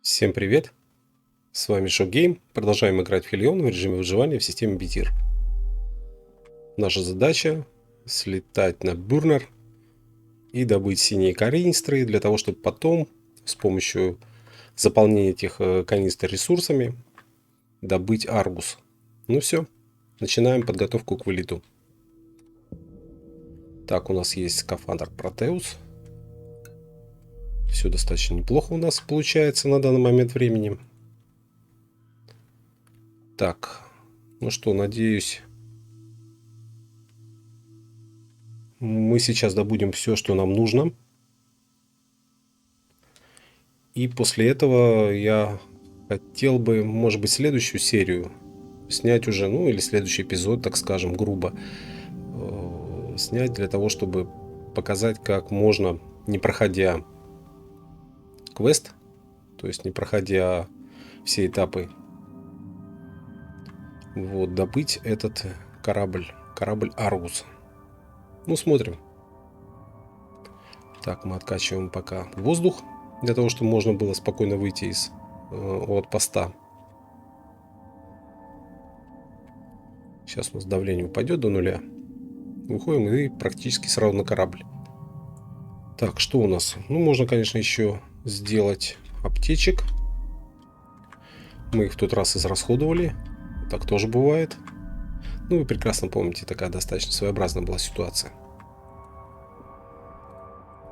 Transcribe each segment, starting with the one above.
Всем привет! С вами Шокгейм. Продолжаем играть в Хелион в режиме выживания в системе Битир. Наша задача слетать на Бурнер и добыть синие канистры для того, чтобы потом с помощью заполнения этих канистр ресурсами добыть Аргус. Ну все, начинаем подготовку к вылету. Так, у нас есть скафандр Протеус. Все достаточно неплохо у нас получается на данный момент времени. Так, ну что, надеюсь, мы сейчас добудем все, что нам нужно. И после этого я хотел бы, может быть, следующую серию снять уже, ну или следующий эпизод, так скажем, грубо снять для того, чтобы показать, как можно, не проходя квест, то есть не проходя все этапы, вот, добыть этот корабль Аргус. Ну, смотрим. Так, мы откачиваем пока воздух, для того, чтобы можно было спокойно выйти от поста. Сейчас у нас давление упадет до нуля. Выходим и практически сразу на корабль. Так, что у нас? Ну, можно, конечно, еще сделать аптечек. Мы их в тот раз израсходовали. Так тоже бывает. Ну, вы прекрасно помните, такая достаточно своеобразная была ситуация.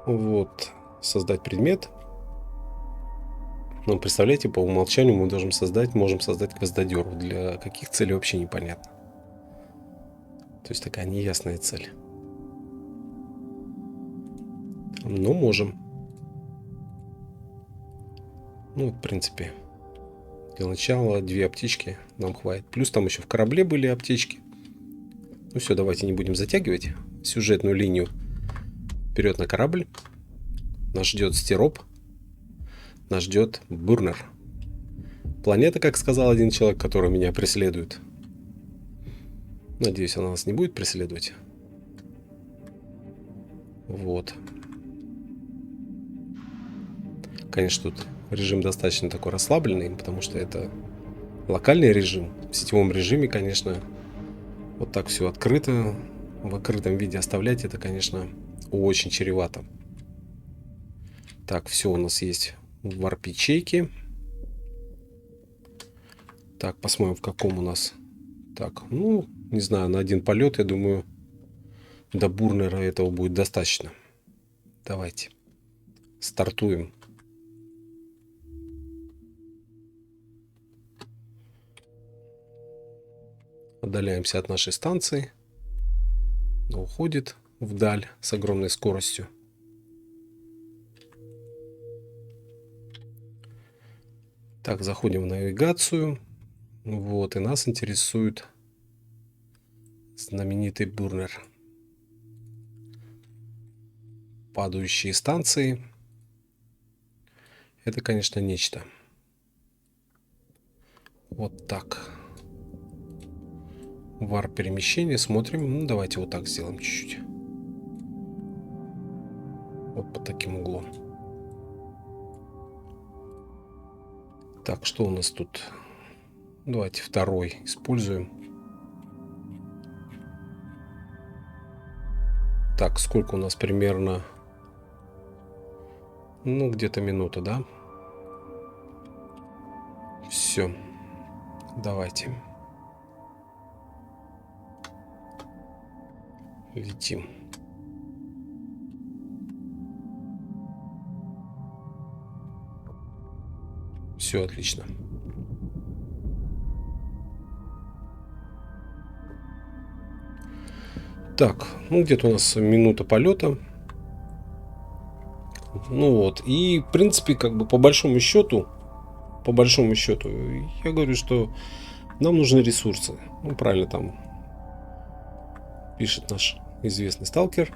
Вот. Создать предмет. Ну, представляете, по умолчанию мы можем создать гвоздодер. Для каких целей вообще непонятно. То есть такая неясная цель. Но можем. Ну, в принципе, для начала 2 аптечки нам хватит. Плюс там еще в корабле были аптечки. Ну все, давайте не будем затягивать сюжетную линию. Вперед на корабль. Нас ждет Стероп. Нас ждет Бурнер. Планета, как сказал один человек, который меня преследует. Надеюсь, она нас не будет преследовать. Вот. Конечно, тут режим достаточно такой расслабленный, потому что это локальный режим. В сетевом режиме, конечно, вот так все открыто, в открытом виде оставлять, это, конечно, очень чревато. Так, все у нас есть в варп-ячейке. Так, посмотрим, в каком у нас. Так, ну, не знаю, на один полет, я думаю, до Бурнера этого будет достаточно. Давайте стартуем. Отдаляемся от нашей станции. Она уходит вдаль с огромной скоростью. Так, заходим в навигацию. Вот, и нас интересует знаменитый Бурнер. Падающие станции. Это, конечно, нечто. Вот так. Варп перемещения. Смотрим. Ну, давайте вот так сделаем чуть-чуть. Вот под таким углом. Так, что у нас тут? Давайте второй используем. Так, сколько у нас примерно? Ну, где-то минута, да? Все. Давайте. Летим. Все отлично. Так, ну где-то у нас минута полета. Ну вот. И в принципе, как бы по большому счету, я говорю, что нам нужны ресурсы. Ну, правильно там пишет наш известный сталкер.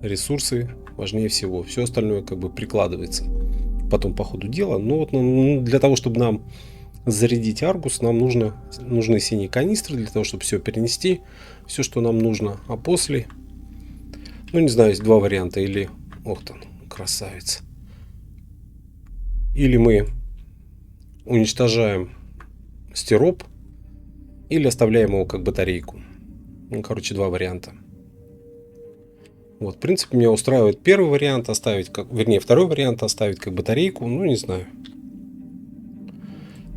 Ресурсы важнее всего. Все остальное как бы прикладывается потом по ходу дела. Но вот для того, чтобы нам зарядить Аргус, нам нужны синие канистры для того, чтобы все перенести, все, что нам нужно. А после, ну не знаю, есть 2 варианта. Или, ох там, красавец. Или мы уничтожаем стироп или оставляем его как батарейку. Ну, короче, два варианта. Вот, в принципе, меня устраивает первый вариант оставить, вернее, второй вариант оставить как батарейку, ну, не знаю.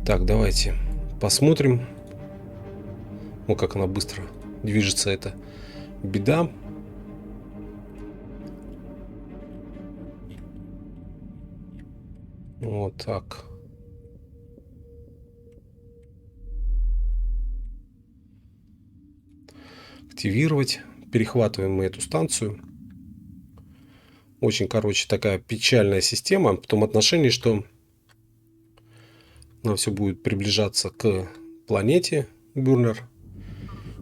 Так, давайте посмотрим. Ну, как она быстро движется, это беда. Вот так. Активировать. Перехватываем мы эту станцию. Очень, короче, такая печальная система в том отношении, что она все будет приближаться к планете Бюрнер.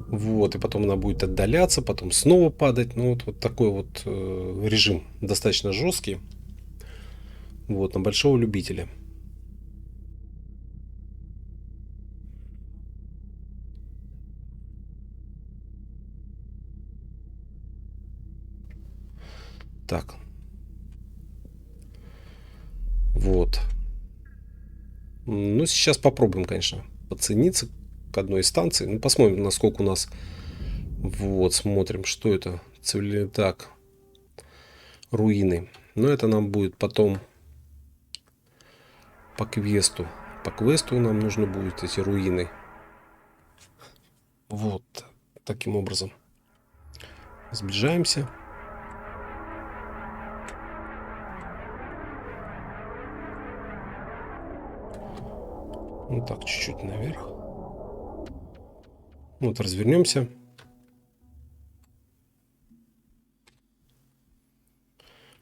Вот, и потом она будет отдаляться, потом снова падать. Ну, вот такой вот режим достаточно жесткий. Вот, на большого любителя. Так. Вот. Ну, сейчас попробуем, конечно, подцениться к одной из станций. Ну, посмотрим, насколько у нас... Вот, смотрим, что это. Так. Руины. Но это нам будет потом по квесту. По квесту нам нужно будет эти руины. Вот. Таким образом. Сближаемся. Ну так, чуть-чуть наверх. Вот, развернемся.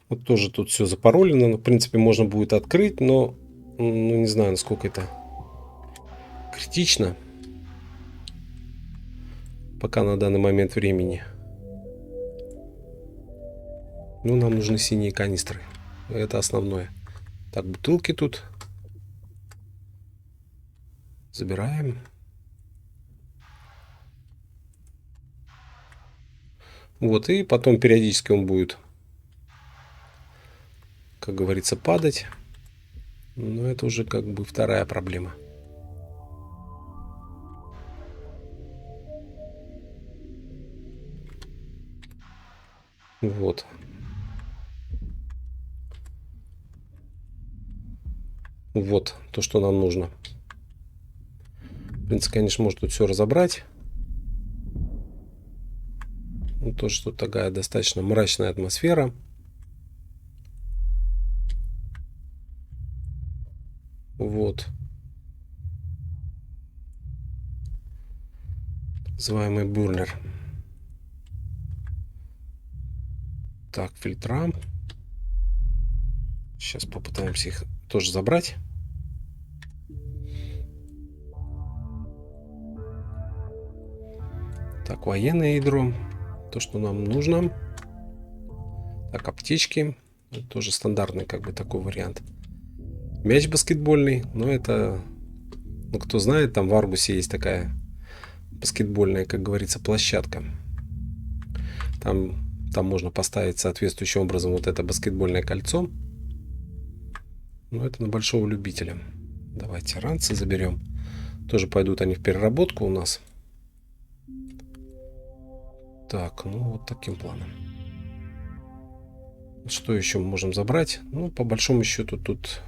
Вот тоже тут все запаролено. В принципе, можно будет открыть, но ну, не знаю, насколько это критично. Пока на данный момент времени. Ну, нам нужны синие канистры. Это основное. Так, бутылки тут. Забираем. Вот, и потом периодически он будет, как говорится, падать. Но это уже как бы вторая проблема. Вот. Вот то, что нам нужно. В принципе, конечно, можно тут все разобрать. Ну, тоже тут такая достаточно мрачная атмосфера. Вот. Называемый бурнер. Так, фильтра. Сейчас попытаемся их тоже забрать. Так, военное ядро. То, что нам нужно. Так, аптечки. Это тоже стандартный как бы такой вариант. Мяч баскетбольный. Но это... Ну, кто знает, там в Аргусе есть такая баскетбольная, как говорится, площадка. Там можно поставить соответствующим образом вот это баскетбольное кольцо. Но это на большого любителя. Давайте ранцы заберем. Тоже пойдут они в переработку у нас. Так, ну вот таким планом. Что еще мы можем забрать? Ну, по большому счету тут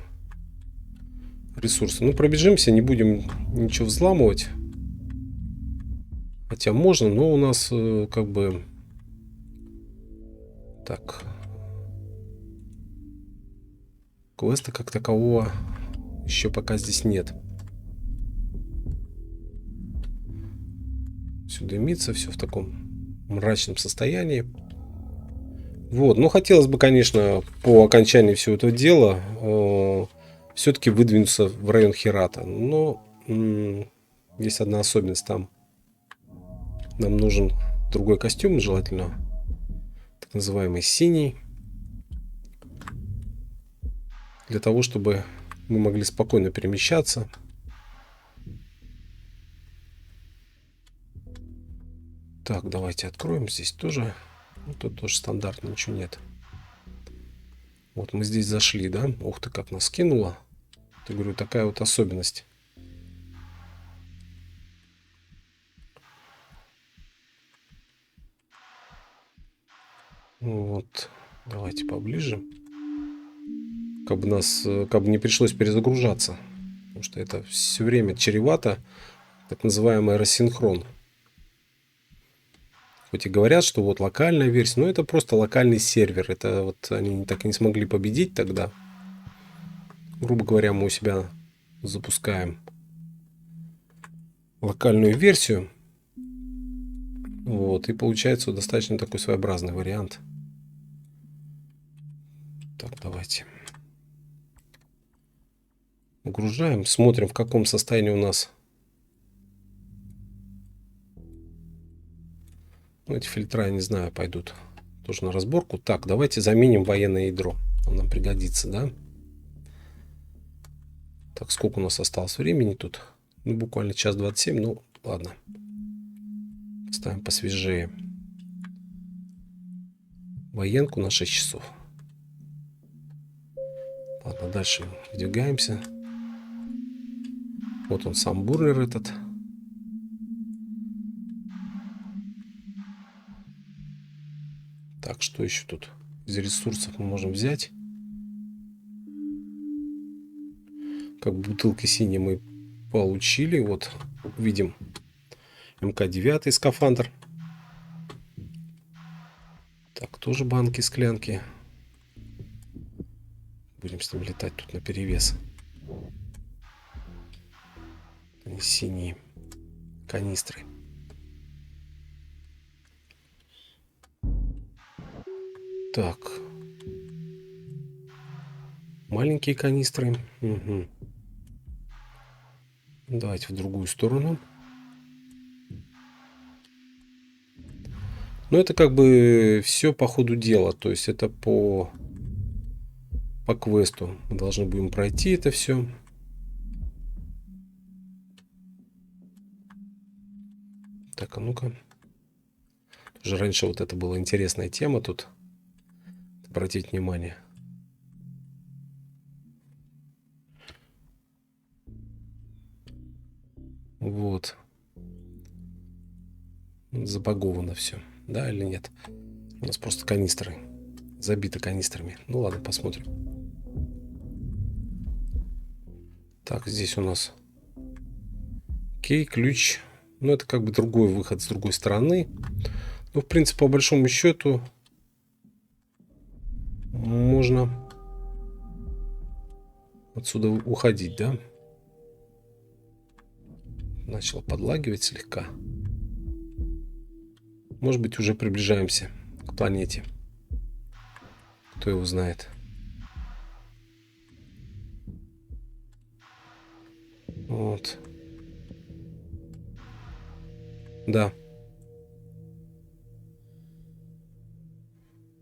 ресурсы. Ну, пробежимся, не будем ничего взламывать. Хотя можно, но у нас как бы... Так. Квеста как такового еще пока здесь нет. Все дымится, все в таком мрачном состоянии. Вот, ну хотелось бы, конечно, по окончании всего этого дела все-таки выдвинуться в район Херата. Но есть одна особенность там. Нам нужен другой костюм, желательно так называемый синий. Для того, чтобы мы могли спокойно перемещаться. Так, давайте откроем. Здесь тоже... Ну, тут тоже стандартно, ничего нет. Вот мы здесь зашли, да? Ух ты, как нас кинуло. Я говорю, такая вот особенность. Вот. Давайте поближе. Как бы как бы не пришлось перезагружаться. Потому что это все время чревато, так называемый рассинхрон. Хоть и говорят, что вот локальная версия, но это просто локальный сервер. Это вот они так и не смогли победить тогда. Грубо говоря, мы у себя запускаем локальную версию. Вот, и получается достаточно такой своеобразный вариант. Так, давайте. Загружаем, смотрим, в каком состоянии у нас. Ну, эти фильтра, я не знаю, пойдут тоже на разборку. Так, давайте заменим военное ядро. Он нам пригодится, да? Так, сколько у нас осталось времени тут? Ну, буквально час 27, ну, ладно. Ставим посвежее. Военку на 6 часов. Ладно, дальше выдвигаемся. Вот он сам бурнер этот. Так, что еще тут из ресурсов мы можем взять? Как бутылки синие мы получили. Вот видим МК-9 скафандр. Так, тоже банки, склянки. Будем с ним летать тут наперевес. Они синие канистры. Так. Маленькие канистры. Угу. Давайте в другую сторону. Но это как бы все по ходу дела. То есть это по квесту. Мы должны будем пройти это все. Так, а ну-ка. Уже раньше вот это была интересная тема тут. Обратить внимание. Вот. Забаговано все. Да или нет? У нас просто канистры. Забиты канистрами. Ну ладно, посмотрим. Так, здесь у нас ключ. Ну, это как бы другой выход с другой стороны. Ну, в принципе, по большому счету можно отсюда уходить, да? Начало подлагивать слегка. Может быть, уже приближаемся к планете. Кто его знает. Вот. Да.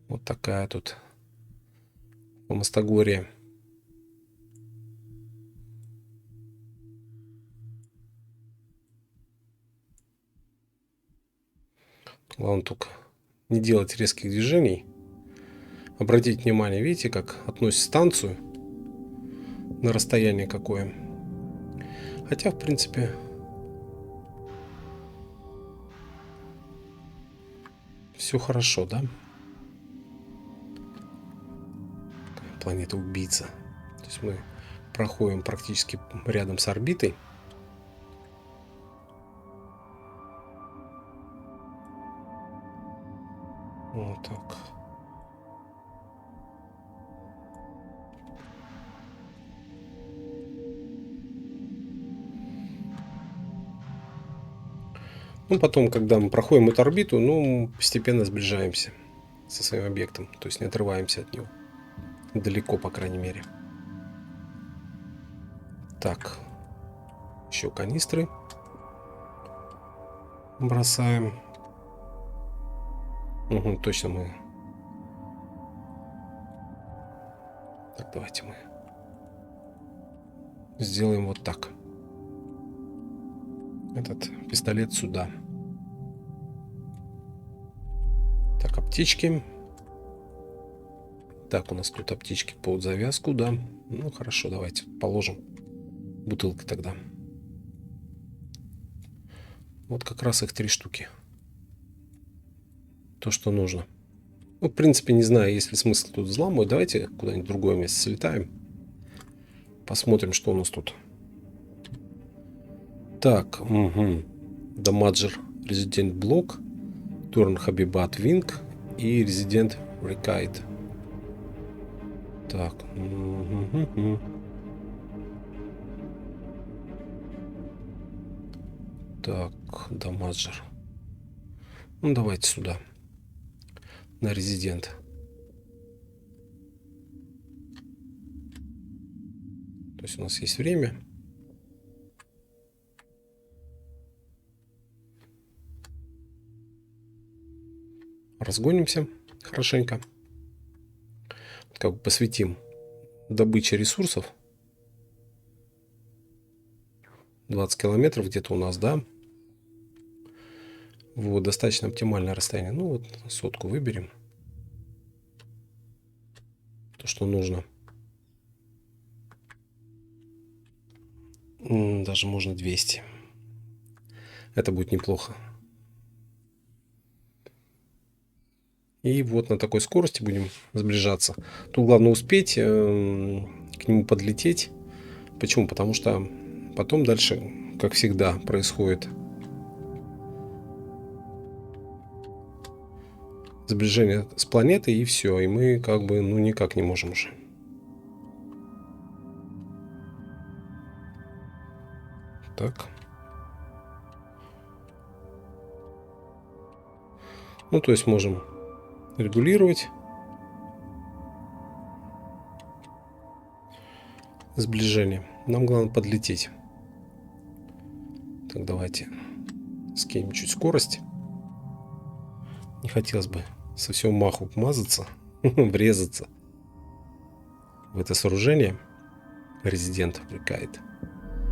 Вот такая тут Мастагория. Главное только не делать резких движений. Обратите внимание, видите, как относит станцию на расстояние какое. Хотя, в принципе, все хорошо, да? Планета убийца. То есть мы проходим практически рядом с орбитой. Вот так. Ну, потом, когда мы проходим эту орбиту, ну, постепенно сближаемся со своим объектом. То есть не отрываемся от него. Далеко, по крайней мере. Так. Еще канистры. Бросаем. Угу, точно мы. Так, давайте мы сделаем вот так. Этот пистолет сюда. Так, аптечки. Так, у нас тут аптечки под завязку, да. Ну, хорошо, давайте положим. бутылки тогда. Вот как раз их 3 штуки. То, что нужно. Ну, в принципе, не знаю, есть ли смысл тут взламывать. Давайте куда-нибудь в другое место слетаем. Посмотрим, что у нас тут. Так, угу. Damager Resident Block, Turn Habibat Wing и Resident Recite. Так. Угу. Так, Damager. Ну, давайте сюда. На Резидент. То есть у нас есть время. Разгонимся хорошенько. Как бы посвятим добыче ресурсов. 20 километров где-то у нас, да? Вот, достаточно оптимальное расстояние. Ну вот, 100 выберем. То, что нужно. Даже можно 200. Это будет неплохо. И вот на такой скорости будем сближаться. Тут главное успеть к нему подлететь. Почему? Потому что потом дальше, как всегда, происходит сближение с планетой, и все. И мы как бы, ну, никак не можем уже. Так. Ну, то есть можем регулировать сближение. Нам главное подлететь. Так, давайте скинем чуть скорость. Не хотелось бы со всего маху мазаться, врезаться в это сооружение. Резидент Recite.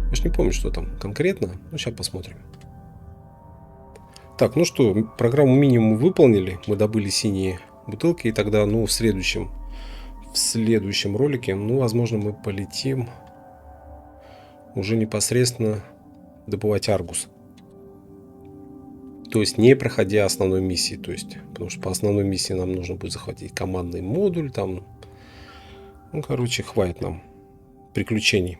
Я ж не помню, что там конкретно. Ну, сейчас посмотрим. Так, ну что, программу минимум выполнили. Мы добыли синие бутылки. И тогда, ну, в следующем ролике, ну, возможно, мы полетим уже непосредственно добывать Аргус. То есть не проходя основной миссии. То есть, потому что по основной миссии нам нужно будет захватить командный модуль. Там, ну, короче, хватит нам приключений.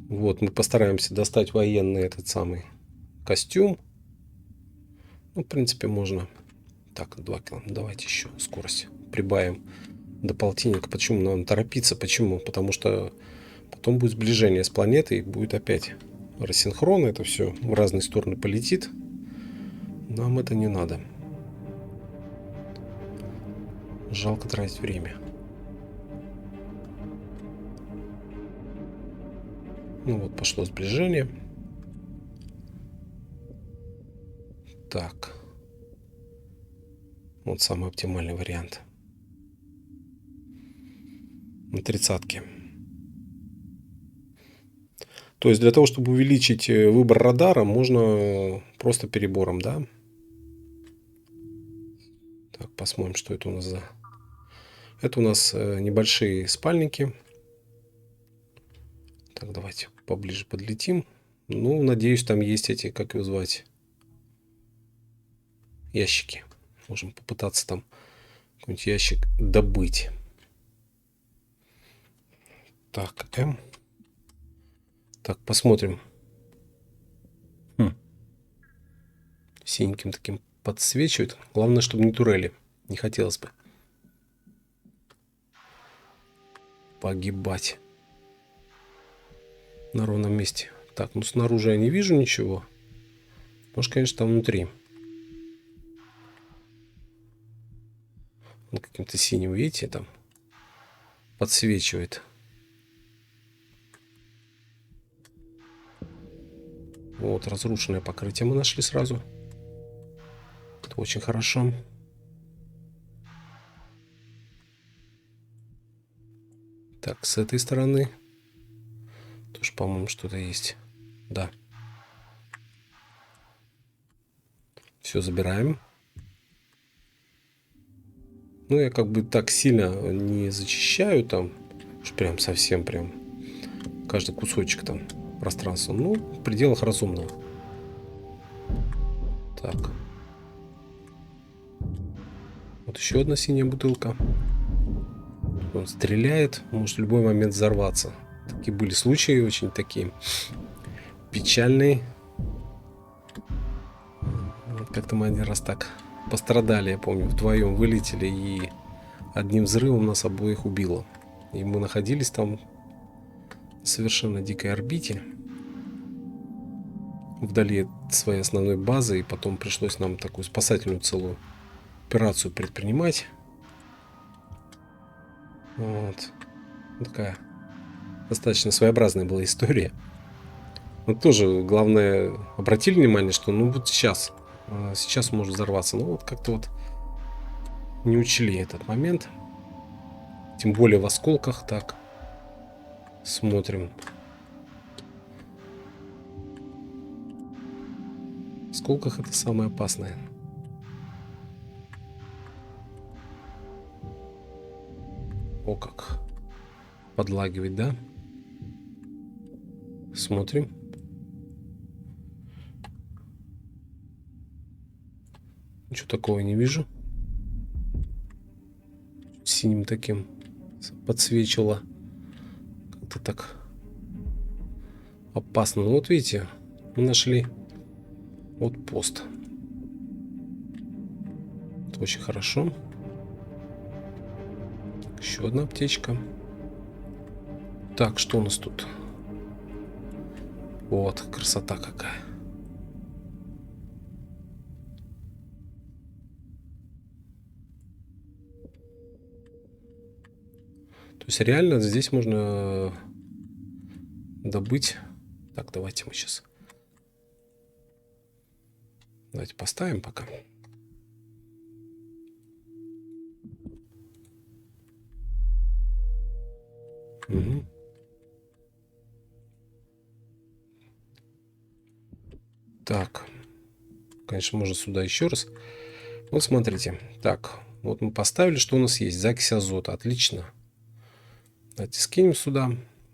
Вот, мы постараемся достать военный этот самый костюм. Ну, в принципе, можно. Так, 2 километра. Давайте еще скорость прибавим до полтинника. Почему нам торопиться? Почему? Потому что потом будет сближение с планетой, и будет опять рассинхрон. Это все в разные стороны полетит. Нам это не надо. Жалко тратить время. Ну вот, пошло сближение. Так. Вот самый оптимальный вариант. На 30-ке. То есть для того, чтобы увеличить выбор радара, можно просто перебором, да? Так, посмотрим, что это у нас за... Это у нас небольшие спальники. Так, давайте поближе подлетим. Ну, надеюсь, там есть эти, как его звать, ящики. Можем попытаться там какой-нибудь ящик добыть. Так, М. Так, посмотрим. Синеньким таким подсвечивает. Главное, чтобы не турели. Не хотелось бы погибать на ровном месте. Так, ну снаружи я не вижу ничего. Может, конечно, там внутри. Он каким-то синим, видите, там подсвечивает. Вот, разрушенное покрытие мы нашли сразу. Это очень хорошо. Так, с этой стороны тоже, по-моему, что-то есть. Да. Все забираем. Ну, я как бы так сильно не зачищаю там, уж прям совсем прям каждый кусочек там пространства. Ну, в пределах разумного. Так. Вот еще одна синяя бутылка. Он стреляет, может в любой момент взорваться. Такие были случаи очень такие печальные. Как-то мы один раз так пострадали, я помню, вдвоем вылетели и одним взрывом нас обоих убило. И мы находились там в совершенно дикой орбите, вдали от своей основной базы, и потом пришлось нам такую спасательную целую операцию предпринимать. Вот. Такая достаточно своеобразная была история. Но тоже, главное, обратили внимание, что ну вот сейчас может взорваться. Ну вот как-то вот не учли этот момент. Тем более в осколках так. Смотрим. В осколках это самое опасное. О как. Подлагивает, да? Смотрим. Ничего такого не вижу. Синим таким подсвечивало. Как-то так опасно. Ну вот видите, мы нашли вот пост. Это очень хорошо. Еще одна аптечка. Так, что у нас тут? Вот, красота какая. То есть реально здесь можно добыть. Так, давайте мы сейчас. Давайте поставим пока. Угу. Так. Конечно, можно сюда еще раз. Вот смотрите. Так, вот мы поставили, что у нас есть. Закись азота. Отлично. Давайте скинем сюда.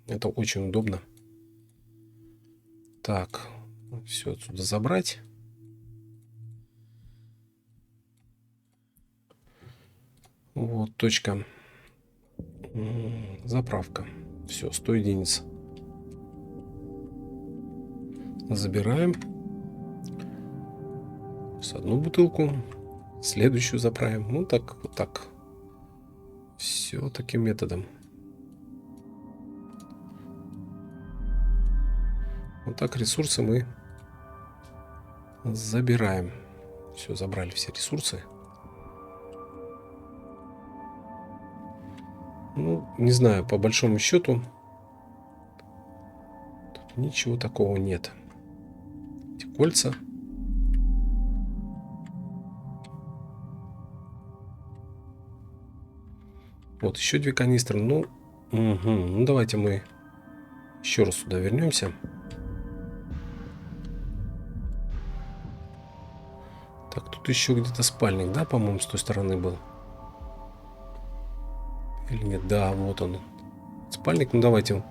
Это очень удобно. Так, все отсюда забрать. Вот, точка. Заправка. Все, 100 единиц. Забираем. С одну бутылку. Следующую заправим. Ну, так, вот так. Все таким методом. Вот так ресурсы мы забираем. Все, забрали все ресурсы. Ну, не знаю, по большому счету тут ничего такого нет. Эти кольца. Вот еще 2 канистры. Ну, ну давайте мы еще раз сюда вернемся. Так, тут еще где-то спальник, да, по-моему, с той стороны был. Или нет? Да, вот он. Спальник. Ну, давайте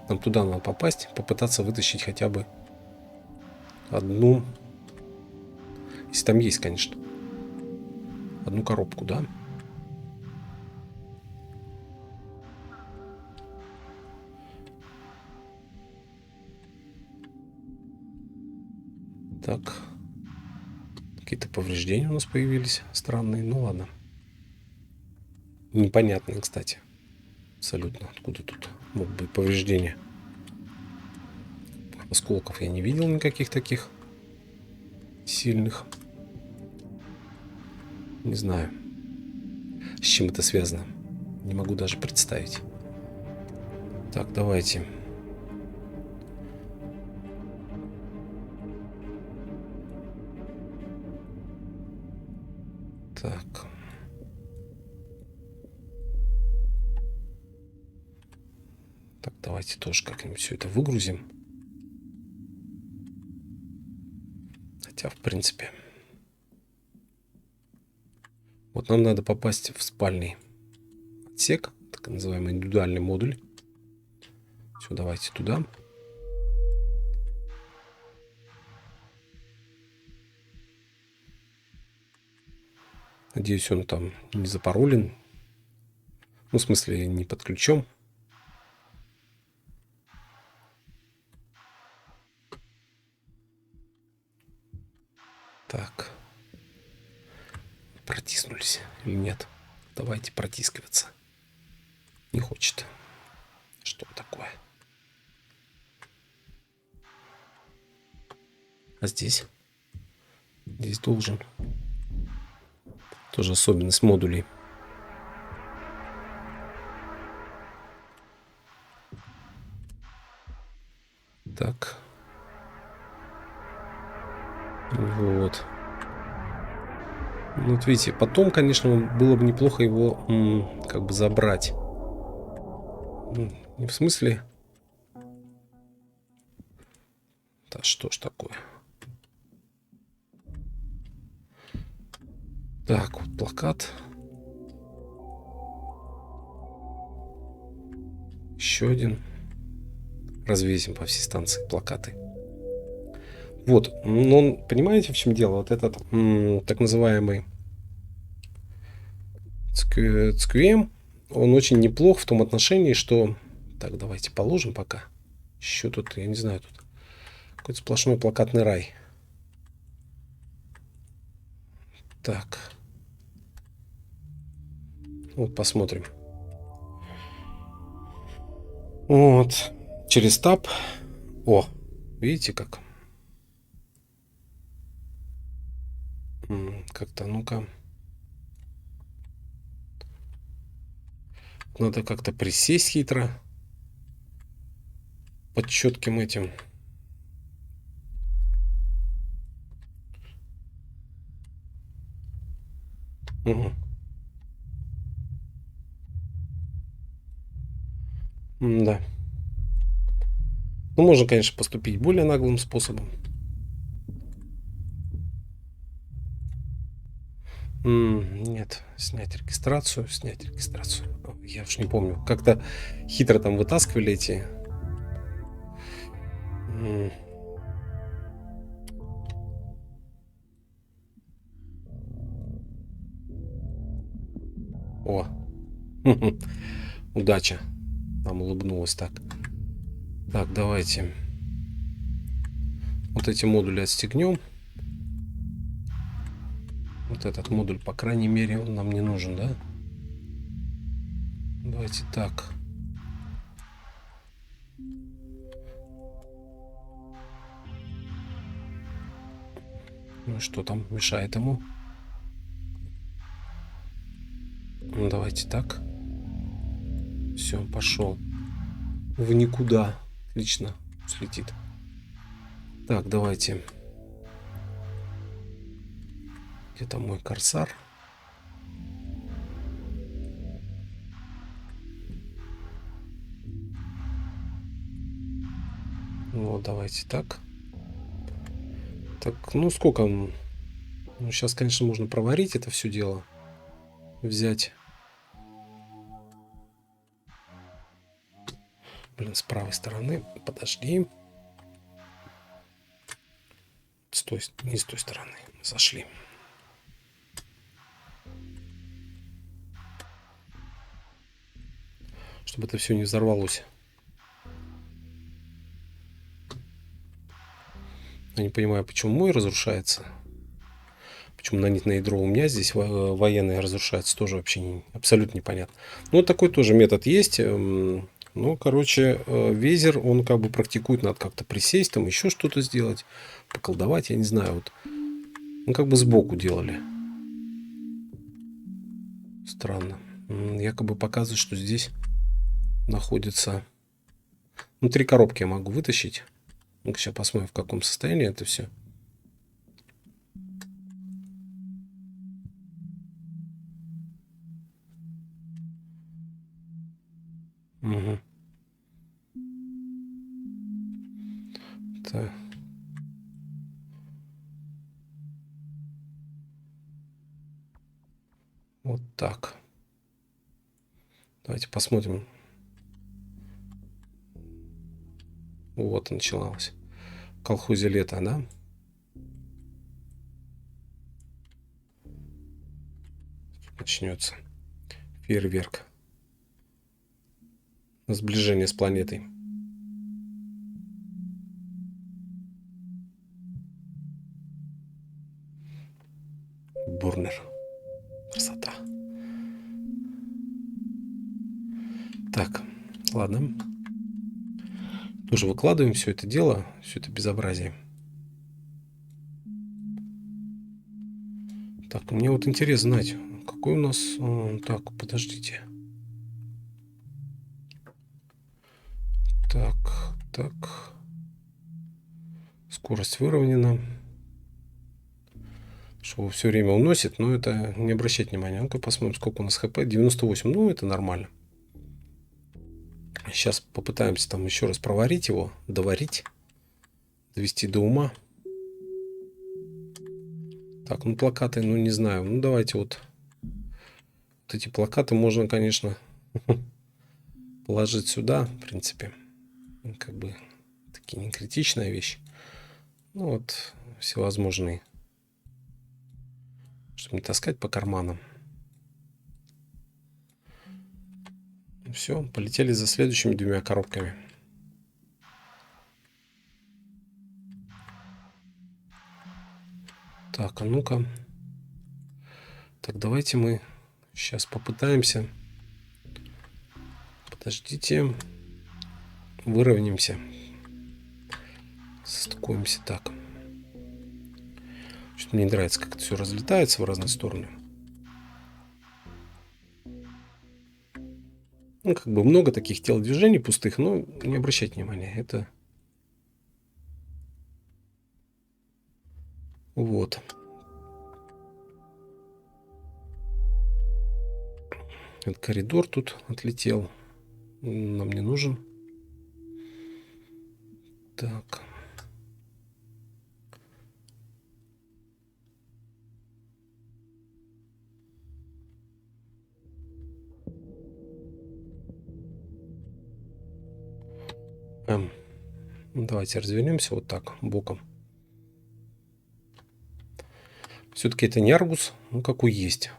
нам туда надо попасть. Попытаться вытащить хотя бы одну. Если там есть, конечно. Одну коробку, да? Так. Какие-то повреждения у нас появились. Странные. Ну, ладно. Непонятные, кстати. Абсолютно. Откуда тут могут быть повреждения? Осколков я не видел никаких таких сильных. Не знаю, с чем это связано. Не могу даже представить. Так, давайте. Так. Так, давайте тоже как-нибудь все это выгрузим. Хотя, в принципе, Вот нам надо попасть в спальный отсек, так называемый индивидуальный модуль. Все, давайте туда. Надеюсь, он там не запаролен. Ну, в смысле, не под ключом. Так. Протиснулись или нет? Давайте протискиваться. Не хочет. Что такое? А здесь? Здесь должен. Тоже особенность модулей. Так. Вот. Ну, вот видите, потом, конечно, было бы неплохо его как бы забрать. Ну, не в смысле... Да что ж такое? Так, вот плакат. Еще один. Развесим по всей станции плакаты. Вот, ну, понимаете, в чем дело? Вот этот так называемый SQM, он очень неплох в том отношении, что... Так, давайте положим пока. Еще тут, я не знаю, тут какой-то сплошной плакатный рай. Так. Вот, посмотрим. Вот. Через таб. О, видите как? Как-то, ну-ка. Надо как-то присесть хитро. Под четким этим. Угу. Да. Ну, можно, конечно, поступить более наглым способом. Нет, снять регистрацию. Я уж не помню. Как-то хитро там вытаскивали эти. О, удача. Нам улыбнулась так. Так, давайте. Вот эти модули отстегнем. Вот этот модуль, по крайней мере, он нам не нужен, да? Давайте так. Ну что там мешает ему? Ну, давайте так. Все, пошел. В никуда. Отлично. Слетит. Так, давайте. Где-то мой корсар. Вот, давайте так. Так, ну сколько? Ну, сейчас, конечно, можно проварить это все дело. Взять. Блин, с правой стороны. Подожди. Не с той стороны. Зашли. Чтобы это все не взорвалось. Я не понимаю, почему мой разрушается. Почему нанитное ядро у меня здесь военное разрушается, тоже вообще абсолютно непонятно. Ну, вот такой тоже метод есть. Ну, короче, везер, он как бы практикует, надо как-то присесть, там еще что-то сделать, поколдовать, я не знаю. Вот. Ну, как бы сбоку делали. Странно. Якобы показывает, что здесь находится... Внутри коробки я могу вытащить. Ну-ка, сейчас посмотрим, в каком состоянии это все. Угу. Так. Так. Давайте посмотрим. Вот начиналось. В колхозе лето, да? Начнется фейерверк. Сближение с планетой. Бурнер. Красота. Так, ладно. Тоже выкладываем все это дело, все это безобразие. Так, мне вот интересно знать, какой у нас... Так, подождите. Так. Скорость выровнена. Что все время уносит, но это не обращать внимания. Ну-ка посмотрим, сколько у нас хп. 98. Ну, это нормально. Сейчас попытаемся там еще раз проварить его, доварить, довести до ума. Так, ну плакаты, ну не знаю. Ну давайте вот эти плакаты можно, конечно, положить сюда, в принципе. Как бы такие не критичная вещь. Ну вот всевозможные. Чтобы не таскать по карманам. Все, полетели за следующими двумя коробками. Так, а ну-ка. Так, давайте мы сейчас попытаемся. Подождите. Выровняемся. Состыкуемся так. Что-то мне не нравится, как это все разлетается в разные стороны. Ну, как бы много таких телодвижений пустых, но не обращайте внимания. Это... Вот. Этот коридор тут отлетел. Нам не нужен. Так. Давайте развернемся вот так, боком. Все-таки это не аргус, ну какой есть.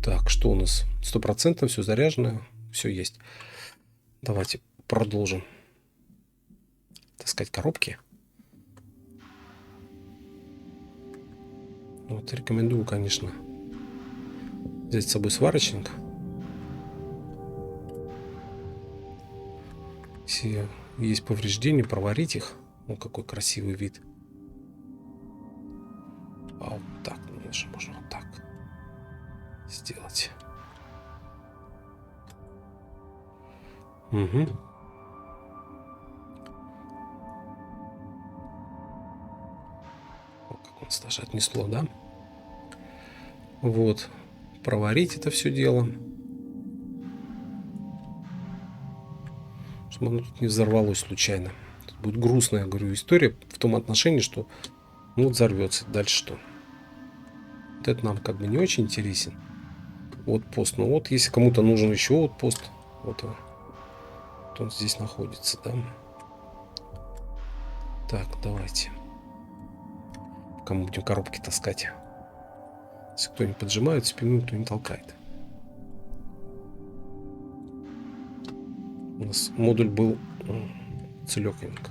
Так, что у нас? 100% все заряжено, все есть. Давайте продолжим таскать коробки. Вот рекомендую, конечно, взять с собой сварочник. Если есть повреждения, проварить их. Ну, какой красивый вид. А вот так, можно вот так сделать. Угу. О, как у нас даже отнесло, да? Вот. Проварить это все дело. Чтобы оно тут не взорвалось случайно. Тут будет грустная, я говорю, история в том отношении, что ну, вот взорвется. Дальше что? Вот это нам как бы не очень интересен. Вот пост. Ну вот, если кому-то нужен еще вот пост, вот он здесь находится, да. Так, давайте. Пока мы будем коробки таскать. Если кто не поджимает спину, то не толкает. У нас модуль был целёхонько.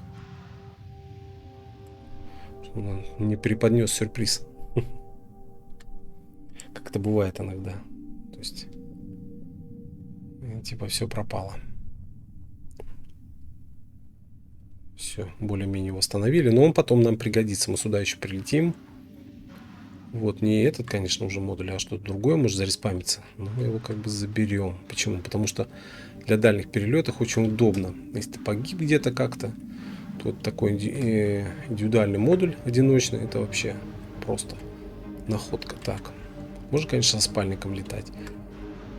Он не преподнес сюрприз. Как это бывает иногда. То есть, типа, все пропало. Все, более-менее восстановили. Но он потом нам пригодится. Мы сюда еще прилетим. Вот, не этот, конечно, уже модуль, а что-то другое может зареспамиться. Но мы его как бы заберем. Почему? Потому что для дальних перелетов очень удобно. Если ты погиб где-то как-то, то вот такой индивидуальный модуль одиночный, это вообще просто находка. Так, можно, конечно, со спальником летать.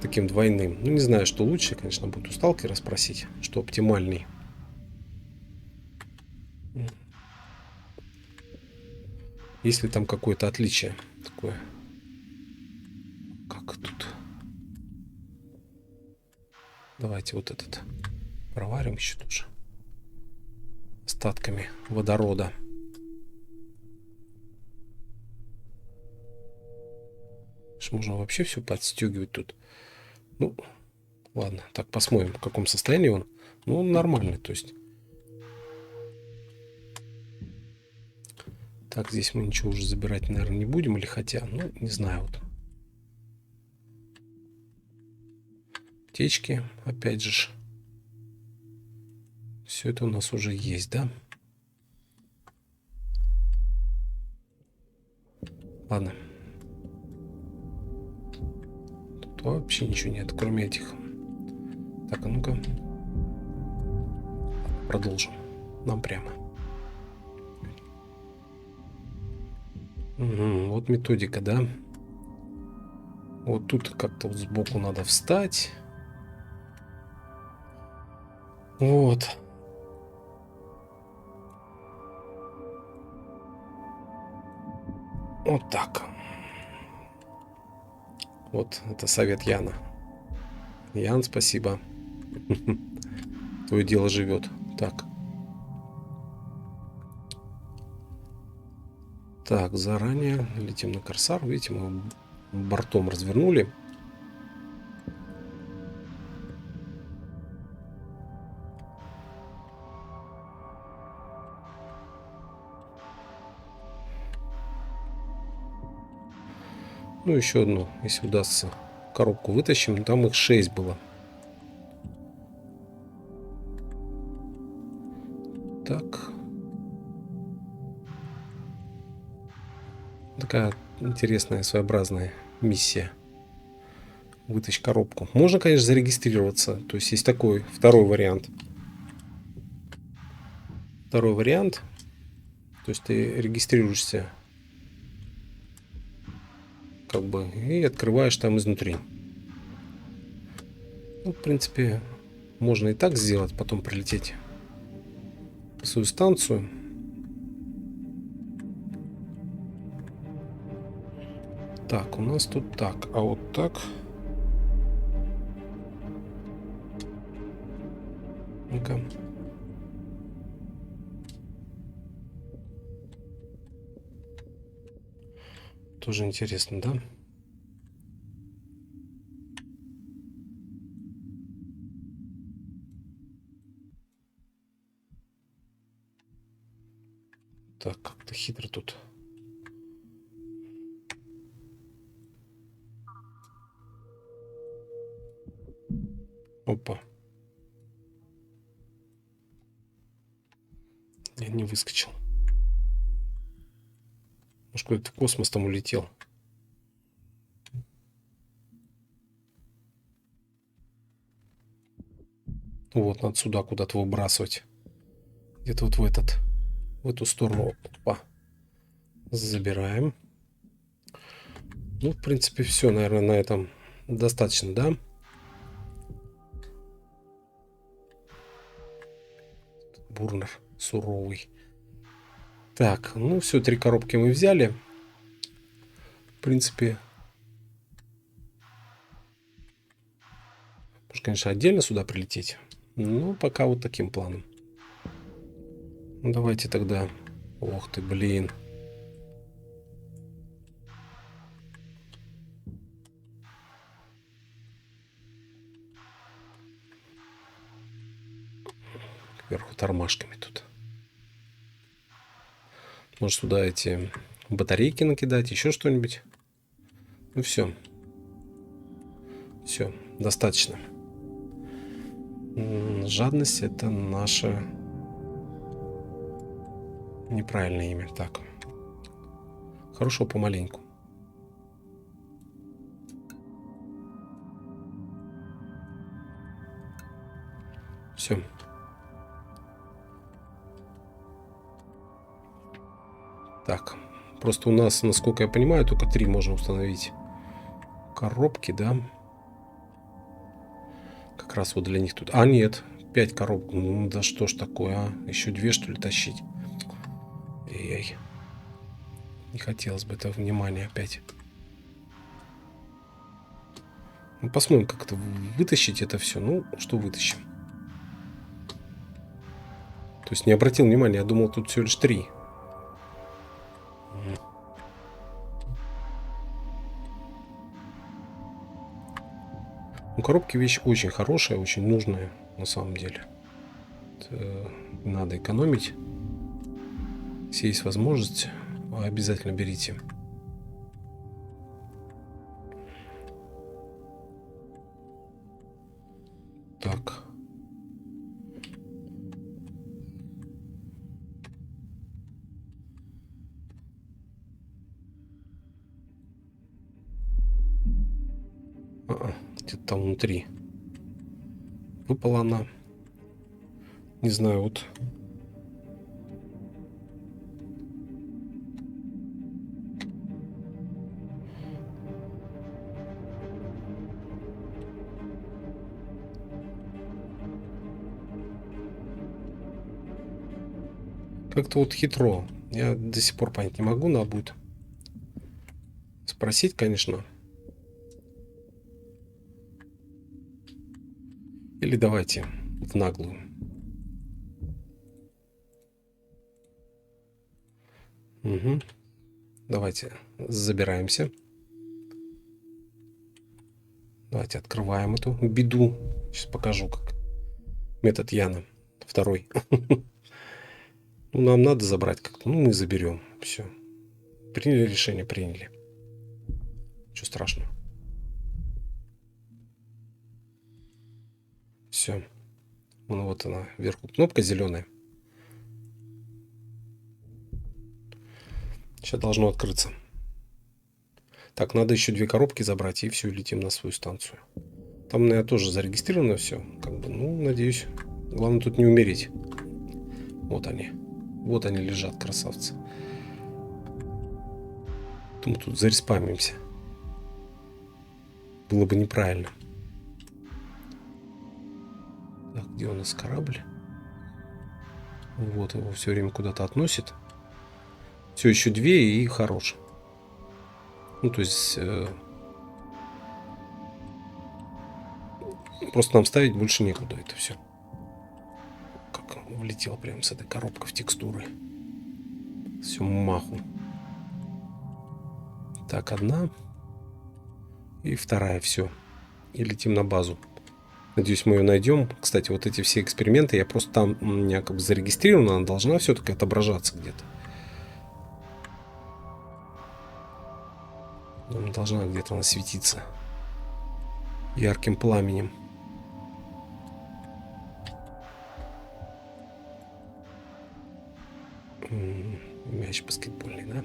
Таким двойным. Ну, не знаю, что лучше, конечно, будет у сталкера спросить, что оптимальней. Есть ли там какое-то отличие такое? Как тут? Давайте вот этот проварим еще тоже. Остатками водорода. Можно вообще все подстегивать тут. Ну, ладно, так посмотрим, в каком состоянии он. Ну, он нормальный, то есть. Так, здесь мы ничего уже забирать, наверное, не будем. Или хотя, ну, не знаю. Вот. Течки, опять же. Все это у нас уже есть, да? Ладно. Тут вообще ничего нет, кроме этих. Так, а ну-ка. Продолжим. Нам прямо. Угу, вот методика, да? Вот тут как-то вот сбоку надо встать. Вот. Вот так. Вот, это совет Яна. Ян, спасибо. Твое дело живет. Так. Так, заранее летим на Корсар. Видите, мы бортом развернули. Ну, еще одну, если удастся, коробку вытащим. Там их 6 было. Так. Такая интересная, своеобразная миссия. Вытащить коробку. Можно, конечно, зарегистрироваться. То есть есть такой второй вариант. Второй вариант. То есть ты регистрируешься как бы и открываешь там изнутри. Ну, в принципе, можно и так сделать, потом прилететь в свою станцию. Так, у нас тут так, а вот так. Ну-ка. Тоже интересно, да? Так, как-то хитро тут. Опа. Я не выскочил. Может, куда-то в космос там улетел. Вот, надо сюда куда-то выбрасывать. Где-то вот в эту сторону. Опа. Забираем. Ну, в принципе, все, наверное, на этом достаточно, да? Бурнер суровый. Так, ну все, 3 коробки мы взяли. В принципе, можно, конечно, отдельно сюда прилететь. Но пока вот таким планом. Ну, давайте тогда... Ох ты, блин. Кверху тормашками тут. Может, сюда эти батарейки накидать, еще что-нибудь. Ну все. Все, достаточно. Жадность — это наше неправильное имя. Так. Хорошо, помаленьку. Все. Так. Просто у нас, насколько я понимаю, только 3 можно установить коробки, да? Как раз вот для них тут. А, нет. 5 коробок. Ну, да что ж такое, а? Еще 2, что ли, тащить? Эй-эй. Не хотелось бы этого внимания опять. Ну, посмотрим, как это вытащить это все. Ну, что вытащим. То есть не обратил внимания, я думал, тут всего лишь 3. Ну, коробки вещь очень хорошая, очень нужная на самом деле. Надо экономить. Если есть возможность, обязательно берите. Так. Где-то там внутри. Выпала она. Не знаю, вот. Как-то вот хитро. Я до сих пор понять не могу, надо будет спросить, конечно. Или давайте в наглую. Угу. Давайте забираемся. Давайте открываем эту беду. Сейчас покажу, как. Метод Яна. Второй. Ну, нам надо забрать как-то. Ну, мы заберем. Все. Приняли решение, приняли. Ничего страшного. Все. Ну, вот она, вверху кнопка зеленая. Сейчас должно открыться. Так, надо еще 2 коробки забрать, и все, летим на свою станцию. Там, наверное, тоже зарегистрировано все. Как бы, ну, надеюсь. Главное тут не умереть. Вот они. Вот они лежат, красавцы. То мы тут зареспамимся. Было бы неправильно. Так, где у нас корабль? Вот, его все время куда-то относит. Все, еще 2 и хорош. Ну, то есть... просто нам ставить больше некуда это все. Как влетел прям с этой коробкой в текстуры. Все маху. Так, 1. И 2, все. И летим на базу. Надеюсь, мы ее найдем. Кстати, вот эти все эксперименты, я просто там у меня как бы зарегистрирована, она должна все-таки отображаться где-то. Она должна где-то она светиться ярким пламенем. Мяч баскетбольный, да?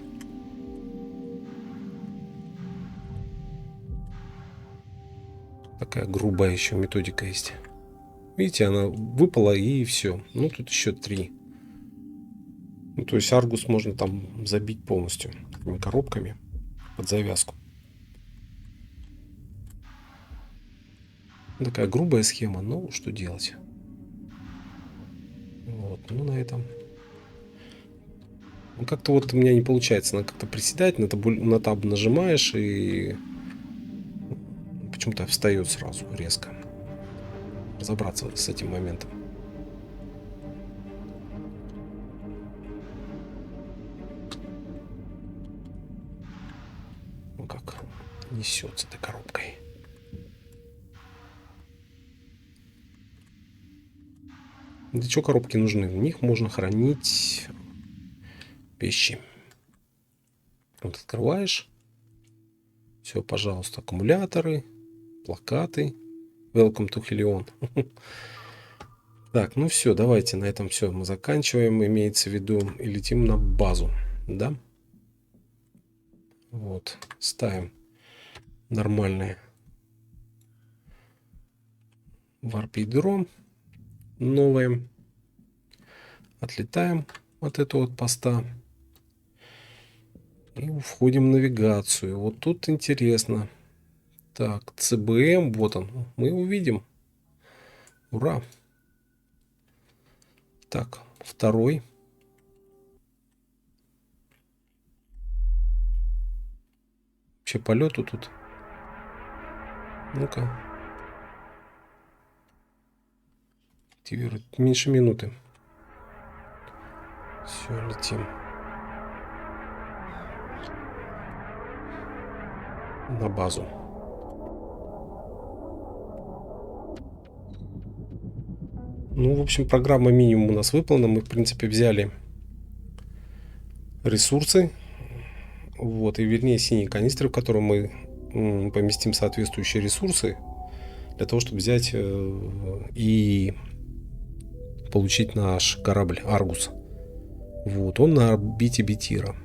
Такая грубая еще методика есть. Видите, она выпала и все. Ну, тут еще 3. Ну, то есть Аргус можно там забить полностью такими коробками под завязку. Такая грубая схема, но что делать? Вот, ну на этом. Ну, как-то вот у меня не получается. Надо как-то приседать, на таб нажимаешь и почему-то встает сразу резко. Разобраться с этим моментом. Ну как несется этой коробкой. Для чего коробки нужны? В них можно хранить вещи. Вот открываешь. Все, пожалуйста, аккумуляторы, плакаты. Welcome to Helion. Так, ну все, давайте на этом все. Мы заканчиваем, имеется в виду, и летим на базу. Да? Вот, ставим нормальное варп-ядро новое. Отлетаем от этого вот поста. И входим в навигацию. Вот тут интересно. Так, ЦБМ, вот он. Мы увидим. Ура! Так, 2. Вообще полету тут Ну-ка. Активировать. Меньше минуты. Все, летим. На базу. Ну, в общем, программа минимум у нас выполнена. Мы, в принципе, взяли ресурсы. Вот, и вернее синие канистры, в которые мы поместим соответствующие ресурсы для того, чтобы взять и получить наш корабль Аргус. Вот, он на орбите Бетира.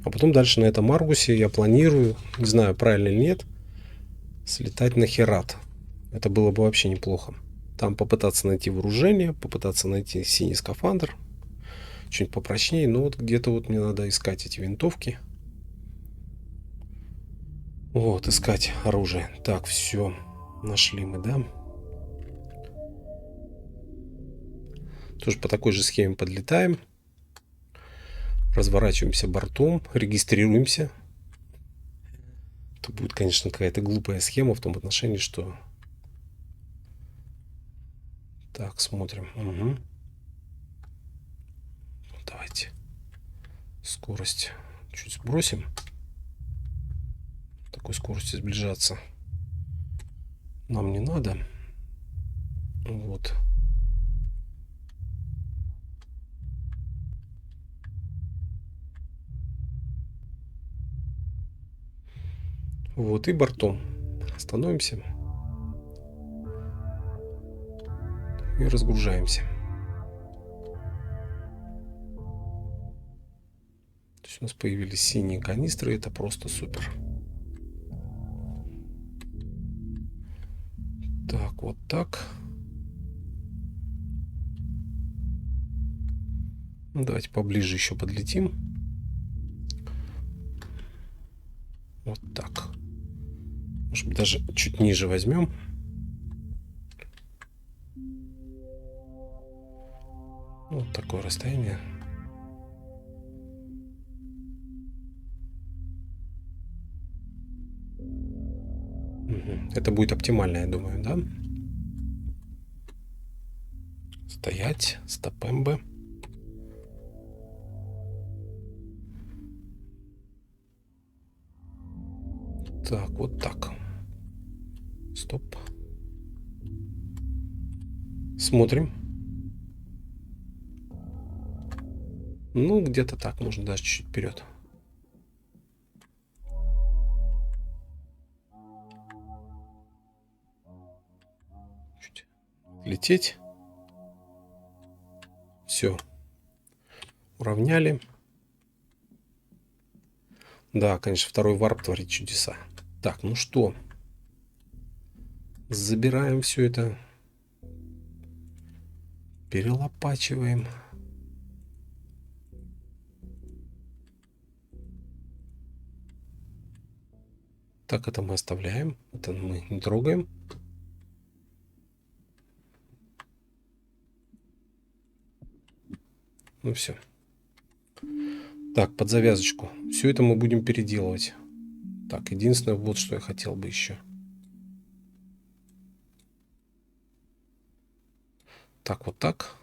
А потом дальше на этом Аргусе я планирую, не знаю, правильно или нет, слетать на Херат. Это было бы вообще неплохо. Там попытаться найти вооружение, попытаться найти синий скафандр, что-нибудь попрочнее. Но вот где-то вот мне надо искать эти винтовки. Вот, искать оружие. Так, все. Нашли мы, да? Тоже по такой же схеме подлетаем. Разворачиваемся бортом, регистрируемся. Это будет, конечно, какая-то глупая схема в том отношении, что... Так, смотрим. Угу. Давайте скорость чуть сбросим. Такой скорости сближаться нам не надо. Вот. Вот и бортом становимся и разгружаемся. То есть у нас появились синие канистры, это просто супер. Так, вот так. Ну, давайте поближе еще подлетим. Вот так. Может быть, даже чуть ниже возьмем. Вот такое расстояние. Это будет оптимально, я думаю, да? Стоять, стоп-МБ. Так, вот так. Стоп. Смотрим. Ну, где-то так, можно даже чуть-чуть вперед. Чуть лететь. Все. Уравняли. Да, конечно, второй варп творит чудеса. Так, ну что? Забираем все это. Перелопачиваем. Так, это мы оставляем. Это мы не трогаем. Ну все. Так, под завязочку. Все это мы будем переделывать. Так, единственное, вот что я хотел бы еще. Так, вот так.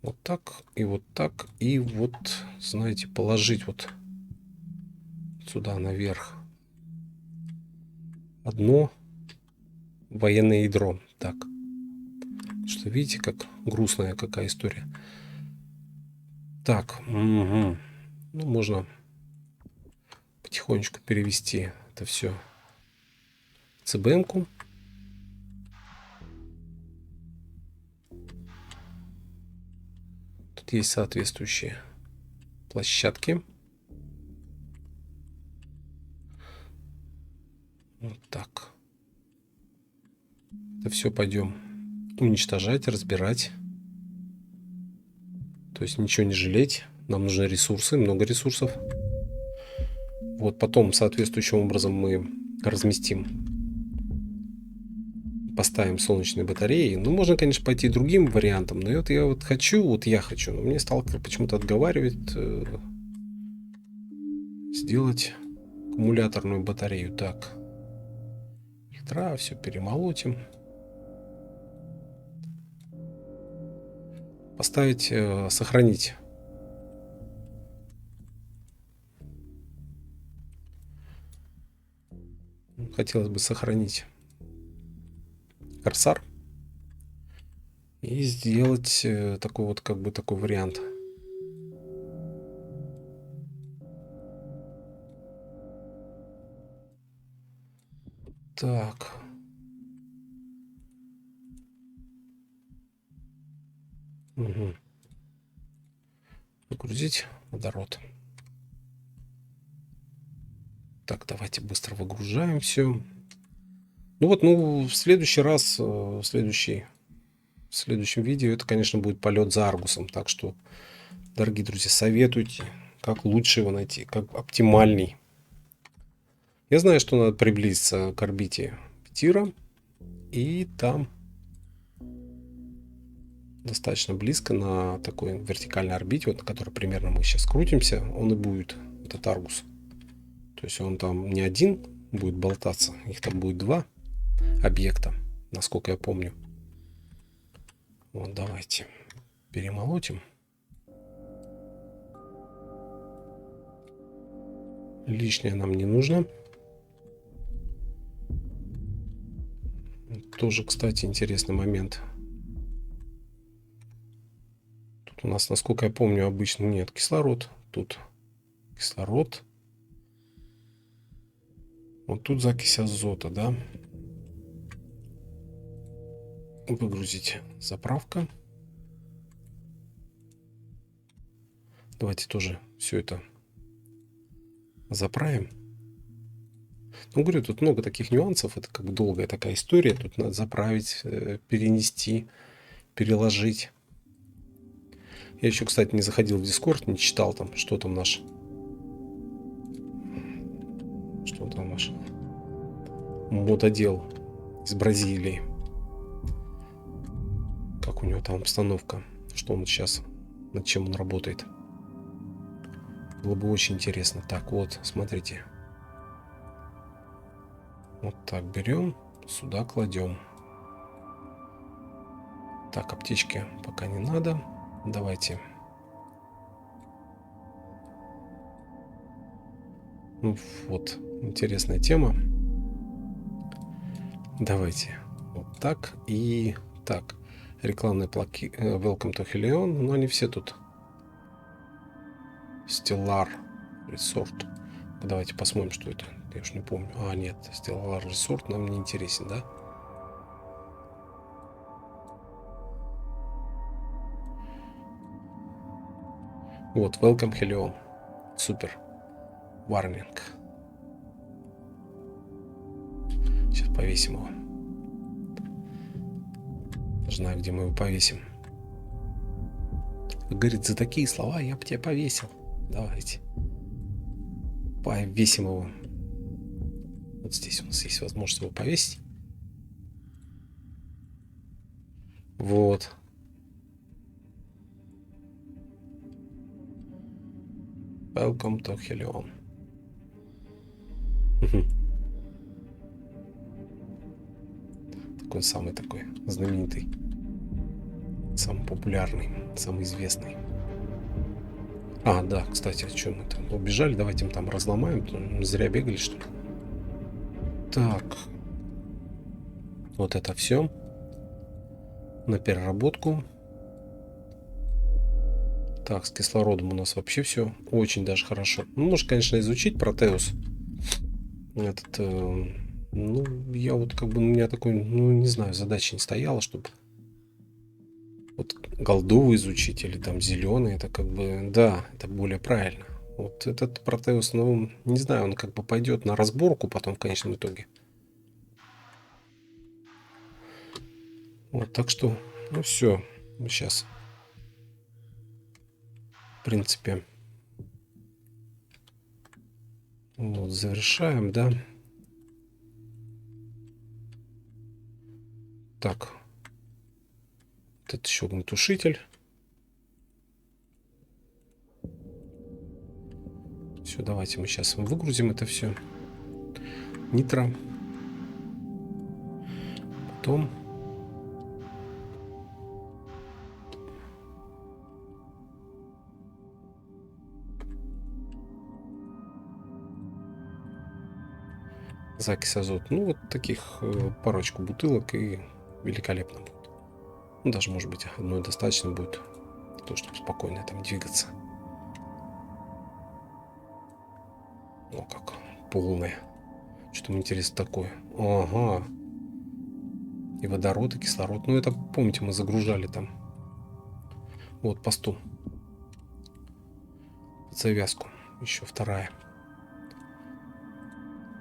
Вот так. И вот так. И вот, знаете, положить вот сюда наверх одно военное ядро. Так. Что, видите, как грустная какая история. Так. Угу. Ну, можно потихонечку перевести это все в ЦБМ-ку. Тут есть соответствующие площадки. Вот так. Это все пойдем уничтожать, разбирать. То есть ничего не жалеть. Нам нужны ресурсы, много ресурсов. Вот потом соответствующим образом мы разместим, поставим солнечные батареи. Ну, можно, конечно, пойти другим вариантом, но вот я вот хочу, но мне сталкер почему-то отговаривает сделать аккумуляторную батарею. Так. нитра, все перемолотим. Поставить, сохранить. Хотелось бы сохранить корсар и сделать такой вот, как бы такой вариант. Так. Угу. Выгрузить водород. Так, давайте быстро выгружаем все. Ну вот, ну, в следующий раз, в следующем видео, это, конечно, будет полет за Аргусом. Так что, дорогие друзья, советуйте, как лучше его найти, как оптимальней. Я знаю, что надо приблизиться к орбите Птира, и там достаточно близко на такой вертикальной орбите, вот на которой примерно мы сейчас крутимся, он и будет, этот Аргус. То есть он там не один будет болтаться, их там будет два объекта, насколько я помню. Вот, давайте перемолотим. Лишнее нам не нужно. Тоже, кстати, интересный момент. Тут у нас, насколько я помню, обычно нет кислород. Тут кислород. Вот тут закись азота, да? Выгрузить заправка. Давайте тоже все это заправим. Ну, говорю, тут много таких нюансов. Это как бы долгая такая история. Тут надо заправить, перенести, переложить. Я еще, кстати, не заходил в Discord, не читал там, что там наш мододел из Бразилии. Как у него там обстановка. Что он сейчас, над чем он работает. Было бы очень интересно. Так, вот, смотрите. Вот так берем, сюда кладем. Так, аптечки пока не надо. Давайте. Ну, вот, интересная тема. Давайте. Вот так и так. Рекламные плаки Welcome to Helion, но они все тут. Stellar Resort. Давайте посмотрим, что это. Я уж не помню. А, нет, Stellar Resort нам не интересен, да? Вот, Welcome Helion. Супер. Warning. Сейчас повесим его. Знаю, где мы его повесим. Говорит, за такие слова я бы тебя повесил. Давайте. Повесим его. Вот здесь у нас есть возможность его повесить. Вот. Welcome to Helion. Такой самый такой знаменитый. Самый популярный. Самый известный. А, да, кстати, о чем мы там убежали? Давайте мы там разломаем. Зря бегали, что ли? Так. Вот это все. На переработку. Так, с кислородом у нас вообще все очень даже хорошо. Ну, может, конечно, изучить Протеус. Этот, ну, я вот как бы у меня такой, ну, не знаю, задача не стояла, чтобы вот голдовый изучить или там зеленый, это как бы, да, это более правильно. Вот этот Протеус, ну, не знаю, он как бы пойдет на разборку потом в конечном итоге. Вот, так что, ну все, сейчас, в принципе, вот, завершаем, да. Так, вот это еще огнетушитель. Все, давайте мы сейчас выгрузим это все. Нитро. Потом закись азот. Ну, вот таких парочку бутылок и великолепно будет. Ну, даже, может быть, одной достаточно будет, для того, чтобы спокойно там двигаться. О, как полное. Что там интересно такое? Ага. И водород, и кислород. Ну, это, помните, мы загружали там. Вот, по 100. Под завязку. Еще вторая.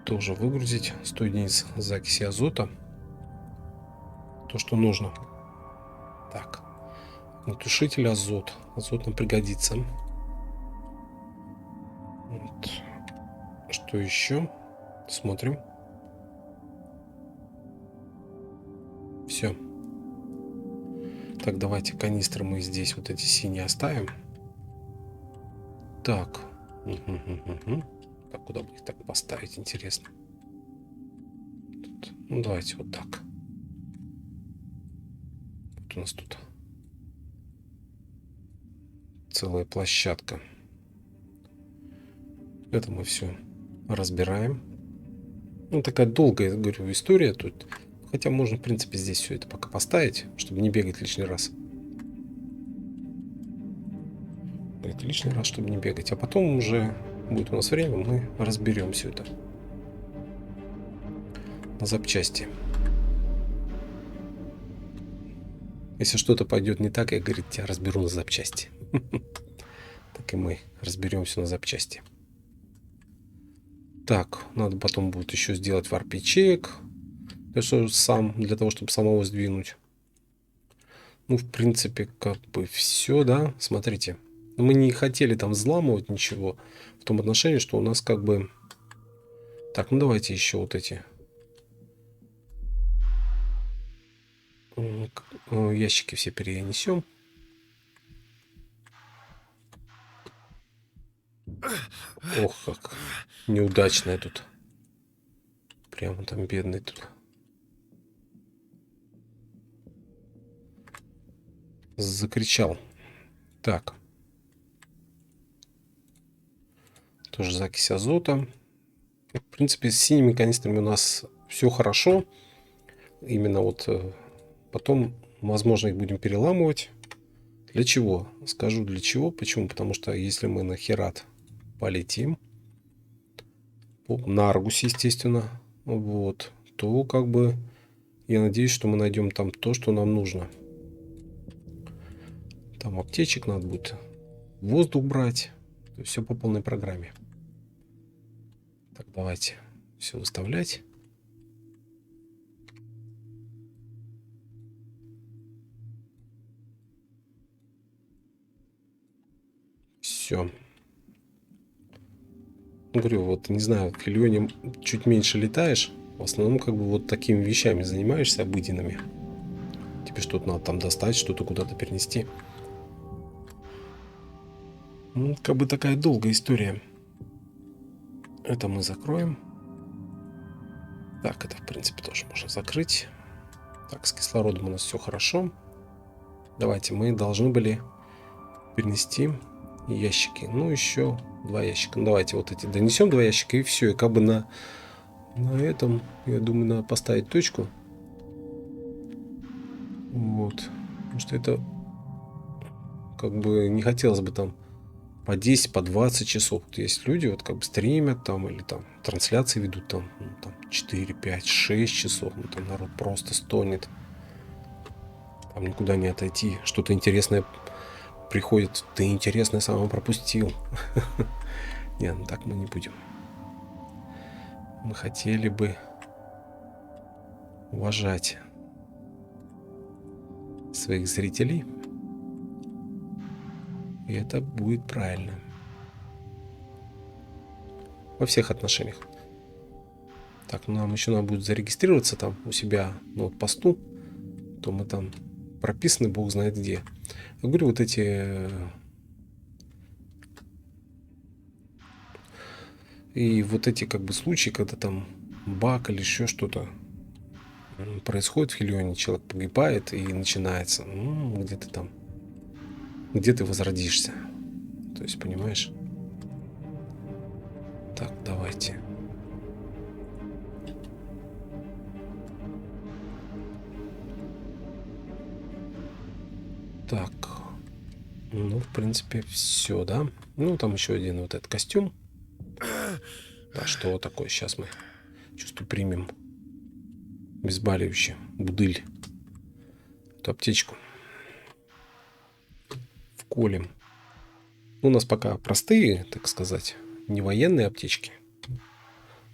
Тоже выгрузить 100 единиц закиси азота. То, что нужно. Так. Натушитель азот. Азот нам пригодится. Вот. Что еще? Смотрим. Все. Так, давайте канистры мы здесь вот эти синие оставим. Так. Так, куда бы их так поставить, интересно. Тут. Ну, давайте вот так. Вот у нас тут целая площадка. Это мы все разбираем. Ну, такая долгая, говорю, история тут. Хотя можно, в принципе, здесь все это пока поставить, чтобы не бегать лишний раз. Лишний раз, чтобы не бегать. А потом уже будет у нас время, мы разберем все это на запчасти. Если что-то пойдет не так, я, говорит, тебя разберу на запчасти. Так и мы разберем все на запчасти. Так, надо потом будет еще сделать варп ячеек. Для того, чтобы самого сдвинуть. Ну, в принципе, как бы все, да. Смотрите. Мы не хотели там взламывать ничего. В том отношении, что у нас как бы... Так, ну давайте еще вот эти ящики все перенесем. Ох, как неудачно я тут. Прямо там бедный тут. Закричал. Так. Тоже закись азота. В принципе, с синими канистрами у нас все хорошо. Именно вот потом, возможно, их будем переламывать. Для чего? Скажу для чего. Почему? Потому что если мы на Херат полетим, на Аргус, естественно, вот, то как бы я надеюсь, что мы найдем там то, что нам нужно. Там аптечек надо будет, воздух брать. Все по полной программе. Так, давайте все выставлять. Все. Говорю, вот не знаю, в Филионе чуть меньше летаешь. В основном как бы вот такими вещами занимаешься обыденными. Тебе что-то надо там достать, что-то куда-то перенести. Ну, как бы такая долгая история. Это мы закроем. Так, это в принципе тоже можно закрыть. Так, с кислородом у нас все хорошо. Давайте, мы должны были перенести ящики. Ну, еще 2 ящика. Ну, давайте вот эти донесем 2 ящика и все. И как бы на этом, я думаю, надо поставить точку. Вот. Потому что это как бы не хотелось бы там по 10, по 20 часов. Вот есть люди, вот как бы стримят там или там трансляции ведут там, ну, там 4, 5, 6 часов. Ну, там народ просто стонет. Там никуда не отойти. Что-то интересное приходит. Ты интересное самое пропустил. Не, ну так мы не будем. Мы хотели бы уважать своих зрителей. И это будет правильно. Во всех отношениях. Так, ну нам еще надо будет зарегистрироваться там у себя на вот посту. То мы там прописаны, бог знает где. Я говорю, вот эти... И вот эти как бы случаи, когда там баг или еще что-то, происходит в Хелионе, человек погибает и начинается, где ты там, где ты возродишься. То есть, понимаешь? Так, давайте. Так. Ну, в принципе, все, да? Ну, там еще один вот этот костюм. Да, что такое? Сейчас мы, чувствую, примем обезболивающее. Будыль. Эту аптечку. Вколем. У нас пока простые, так сказать, не военные аптечки.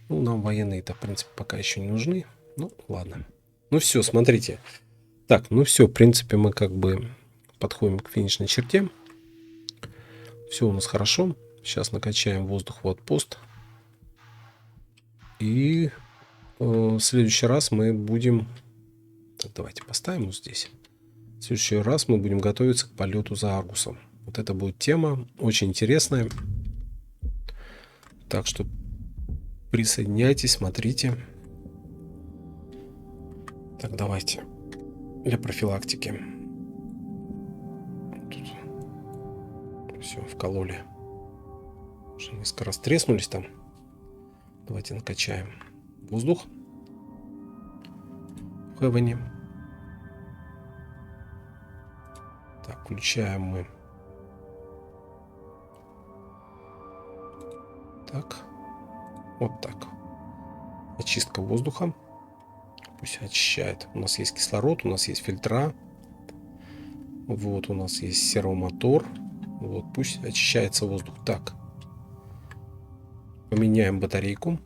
Ну, нам военные-то, в принципе, пока еще не нужны. Ну, ладно. Ну, все, смотрите. Так, ну все, в принципе, мы как бы подходим к финишной черте. Все у нас хорошо. Сейчас накачаем воздух в отпуст. И в следующий раз мы будем... Так, давайте поставим вот здесь. В следующий раз мы будем готовиться к полету за Аргусом. Вот это будет тема очень интересная. Так что присоединяйтесь, смотрите. Так, давайте. Для профилактики. Тут все вкололи. Уже несколько раз треснулись там. Давайте накачаем воздух. В Хевене. Так, включаем мы. Так. Вот так. Очистка воздуха. Пусть очищает. У нас есть кислород, у нас есть фильтра. Вот у нас есть сервомотор. Вот, пусть очищается воздух. Так. Поменяем батарейку.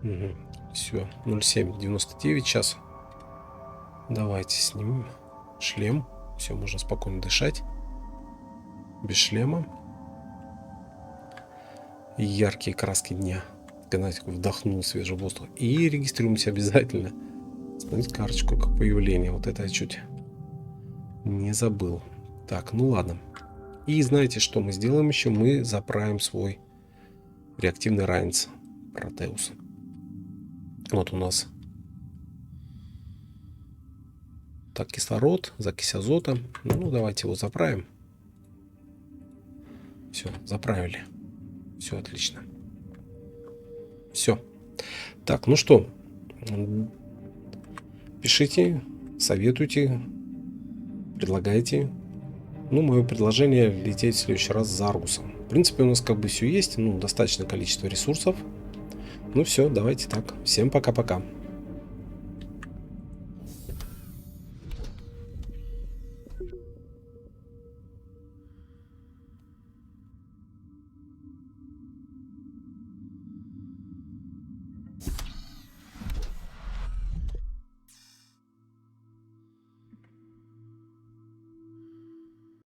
Угу. Все, 0,799 сейчас. Давайте снимем шлем. Все, можно спокойно дышать. Без шлема. Яркие краски дня. Знаете, вдохнул свежий воздух. И регистрируемся обязательно. Смотрите карточку как появление. Вот это я чуть не забыл. Так, ну ладно. И знаете, что мы сделаем еще? Мы заправим свой реактивный ранец Протеус. Вот у нас. Так, кислород, закись азота. Ну, давайте его заправим. Все, заправили. Все отлично. Все. Так, ну что, пишите, советуйте, предлагайте. Ну, мое предложение лететь в следующий раз за Аргусом. В принципе, у нас как бы все есть, ну, достаточное количество ресурсов. Ну все, давайте так. Всем пока-пока.